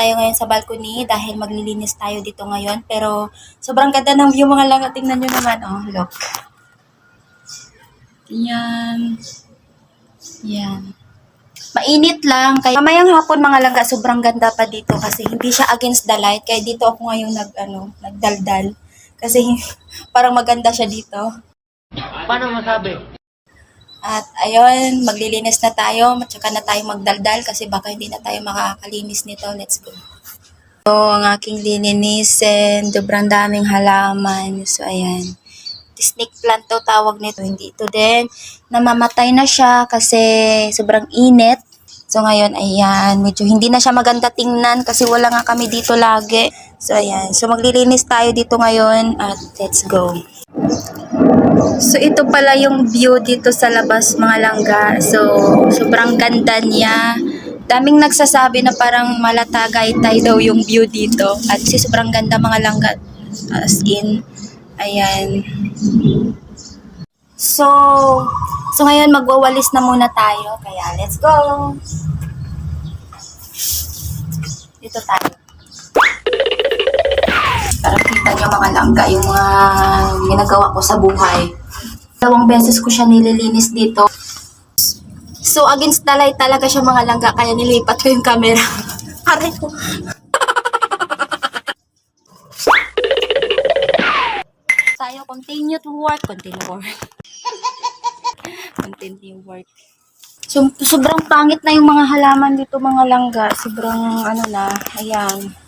tayo ngayon sa balcony dahil maglilinis tayo dito ngayon. Pero sobrang ganda ng view mga langga. Tingnan nyo naman. Oh, look. Yan. Yan. Mainit lang. Kaya mamayang hapon mga langga, sobrang ganda pa dito kasi hindi siya against the light. Kaya dito ako ngayon nagdaldal. Kasi parang maganda siya dito. Paano masabi? At ayun, maglilinis na tayo. Tsaka na tayo magdaldal kasi baka hindi na tayo makakalinis nito. Let's go. So, ang aking lilinisin. Sobrang daming halaman. So, ayan. Snake plant to tawag nito. Hindi ito din. Namamatay na siya kasi sobrang init. So, ngayon, ayan. Medyo hindi na siya maganda tingnan kasi wala nga kami dito lagi. So, ayan. So, maglilinis tayo dito ngayon at let's go. So, ito pala yung view dito sa labas mga langga. So, sobrang ganda niya. Daming nagsasabi na parang Malatagaytay daw yung view dito. At sobrang ganda mga langga. As in, ayan. So ngayon magwawalis na muna tayo. Kaya, let's go! Dito tayo. Para kita nyo mga langga yung mga ginagawa ko sa buhay. 2 beses ko siya nililinis dito. So, against the light talaga siya mga langga. Kaya nilipat ko yung camera. Aray ko. Tayo, continue to work. Continue work. So, sobrang pangit na yung mga halaman dito mga langga. Sobrang ayan.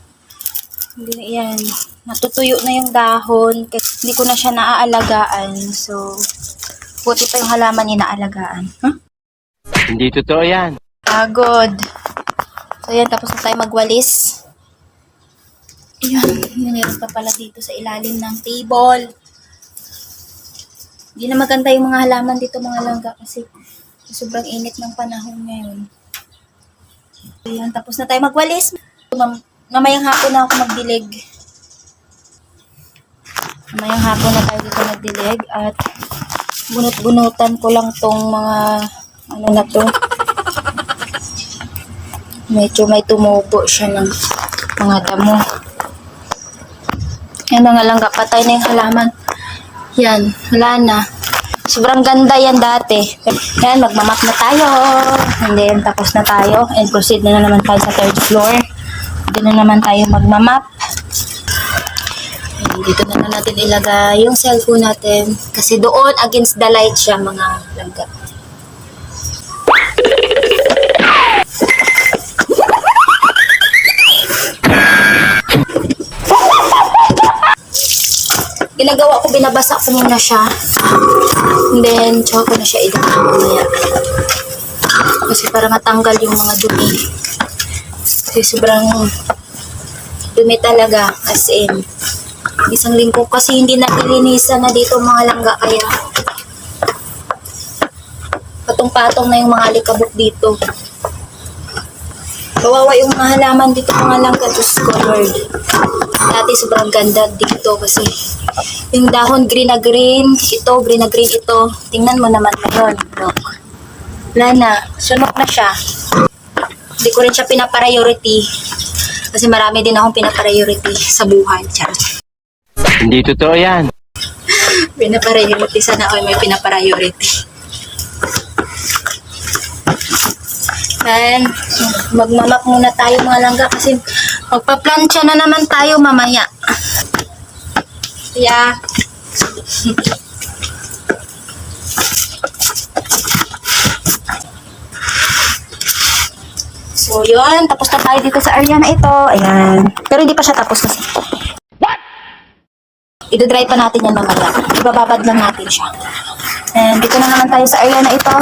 Hindi na yan. Natutuyo na yung dahon. Kasi hindi ko na siya naaalagaan. So, buti pa yung halaman inaalagaan. Huh? Hindi totoo yan. Pagod. So, yan. Tapos na tayo magwalis. Ayan. Naniras pa pala dito sa ilalim ng table. Hindi na maganda yung mga halaman dito mga langga kasi sobrang init ng panahon ngayon. Ayan. Tapos na tayo magwalis. Mamayang hapon na ako magdilig. Mamayang hapon na tayo dito magdilig at bunot-bunutan ko lang tong mga na to. Medyo may tumubo siya ng mga damo. Yan mga langga, patay na yung halaman. Yan, wala na. Sobrang ganda yan dati. Yan, magmamap na tayo. And then, tapos na tayo. And proceed na naman tayo sa 3rd floor. Dito na naman tayo magmamap. And dito na natin ilagay yung cellphone natin. Kasi doon, against the light siya, mga langga. Ginagawa ko, binabasa ko muna siya. And then, tsaka ko na siya ilagay mamaya. Kasi para matanggal yung mga dumi. Kasi sobrang dumi talaga. As in, isang linggo kasi hindi na nilinisan na dito mga langga. Kaya, patong-patong na yung mga alikabok dito. Kawawa yung mga halaman dito mga langga. Diyos ko, Lord. Dati sobrang ganda dito kasi yung dahon green na green, green na green ito. Tingnan mo naman ngayon. Look. Wala na. Sunok na siya. Hindi ko rin siya pinapriority. Kasi marami din akong pinapriority sa buhay. Charot. Hindi totoo yan. Pinapriority. Sana ako may pinapriority. And magmamap muna tayo mga langga kasi magpa-plancha na naman tayo mamaya. Yeah. So yun, tapos na tayo dito sa area na ito. Ayan. Pero hindi pa siya tapos kasi. Idodry pa natin yan mamaya. Ibababad lang natin siya. And dito na naman tayo sa area na ito.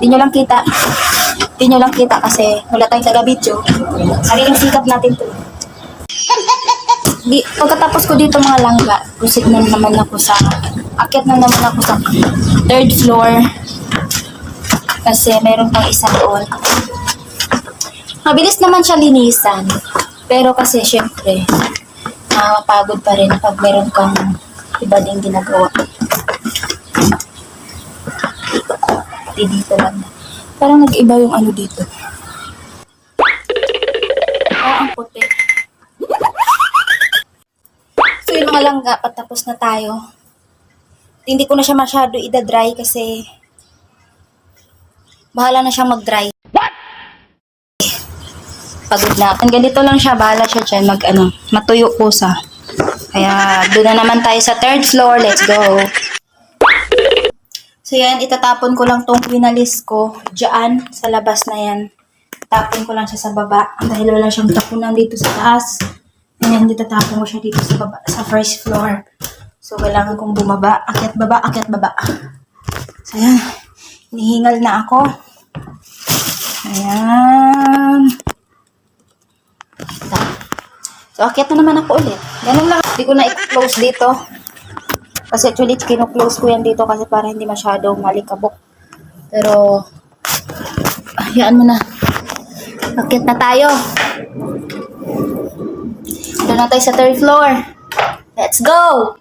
Hindi nyo lang kita. Hindi nyo lang kita kasi wala tayong taga-video. Sariling sikap natin to. Pagkatapos ko dito mga langga, proceed na naman ako sa, akyat na naman ako sa 3rd floor. Kasi meron pang isa doon. Mabilis naman siya linisan. Pero kasi syempre, nakakapagod pa rin pag meron kang iba ding ginagawa. Dito lang. Parang nag-iba yung ano dito. ang puti. So yun mga langga, patapos na tayo. Hindi ko na siya masyado ida-dry kasi bahala na siyang mag-dry. Pagod na. Ang ganito lang siya, bahala siya dyan matuyo kusa. Kaya doon na naman tayo sa 3rd floor. Let's go. So yan, itatapon ko lang tong winalis ko dyan sa labas na yan. Tapon ko lang siya sa baba dahil wala siyang tapunan dito sa taas. And itatapon ko siya dito sa baba, sa 1st floor. So kailangan kong bumaba, akyat baba, akyat baba. So yan, hinihingal na ako. Ayan. So, akyat na naman ako ulit. Ganun lang. Hindi ko na i-close dito. Kasi actually, kino-close ko yan dito kasi para hindi masyadong malikabok. Pero, hayaan mo na. Akyat na tayo. Doon na tayo sa 3rd floor. Let's go!